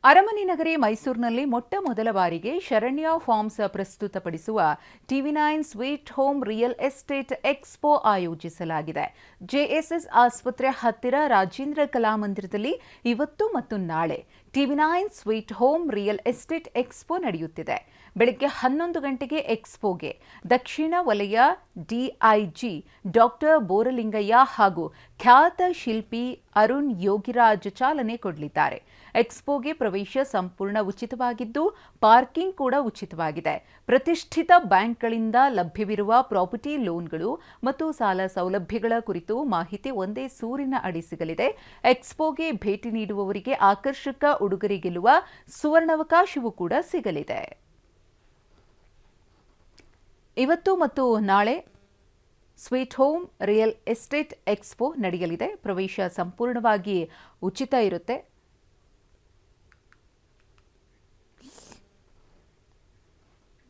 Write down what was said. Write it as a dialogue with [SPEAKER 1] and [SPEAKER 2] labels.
[SPEAKER 1] ಅರಮನೆ ನಗರಿ ಮೈಸೂರಿನಲ್ಲಿ ಮೊಟ್ಟ ಮೊದಲ ಬಾರಿಗೆ ಶರಣ್ಯ ಫಾರ್ಮ್ಸ್ ಪ್ರಸ್ತುತಪಡಿಸುವ TV nine sweet home real estate expo ಆಯೋಜಿಸಲಾಗಿದೆ. ಜೆಎಸ್ಎಸ್ ಆಸ್ಪತ್ರೆ ಹತ್ತಿರ ರಾಜೇಂದ್ರ ಕಲಾಮಂದಿರದಲ್ಲಿ ಇವತ್ತು ಮತ್ತು ನಾಳೆ TV nine sweet home real estate expo ನಡೆಯುತ್ತಿದೆ. ಬೆಳಗ್ಗೆ 11 ಗಂಟೆಗೆ ಎಕ್ಸ್ಪೋಗೆ ದಕ್ಷಿಣ ವಲಯ ಡಿಐಜಿ ಡಾಕ್ಟರ್ ಬೋರಲಿಂಗಯ್ಯ ಹಾಗೂ ಖ್ಯಾತ ಶಿಲ್ಪಿ ಅರುಣ್ ಯೋಗಿರಾಜ್ ಚಾಲನೆ ಕೊಡಲಿದ್ದಾರೆ. ಎಕ್ಸ್ಪೋಗೆ ಪ್ರವೇಶ ಸಂಪೂರ್ಣ ಉಚಿತವಾಗಿದ್ದು ಪಾರ್ಕಿಂಗ್ ಕೂಡ ಉಚಿತವಾಗಿದೆ. ಪ್ರತಿಷ್ಠಿತ ಬ್ಯಾಂಕ್ಗಳಿಂದ ಲಭ್ಯವಿರುವ ಪ್ರಾಪರ್ಟಿ ಲೋನ್ಗಳು ಮತ್ತು ಸಾಲ ಸೌಲಭ್ಯಗಳ ಕುರಿತು ಮಾಹಿತಿ ಒಂದೇ ಸೂರಿನ ಅಡಿ ಸಿಗಲಿದೆ. ಎಕ್ಸ್ಪೋಗೆ ಭೇಟಿ ನೀಡುವವರಿಗೆ ಆಕರ್ಷಕ ಉಡುಗೊರೆ ಗೆಲ್ಲುವ ಸುವರ್ಣಾವಕಾಶವೂ ಕೂಡ ಸಿಗಲಿದೆ. ಇವತ್ತು ಮತ್ತು ನಾಳೆ sweet home real estate expo ನಡೆಯಲಿದೆ. ಪ್ರವೇಶ ಸಂಪೂರ್ಣವಾಗಿ ಉಚಿತ ಇರುತ್ತೆ.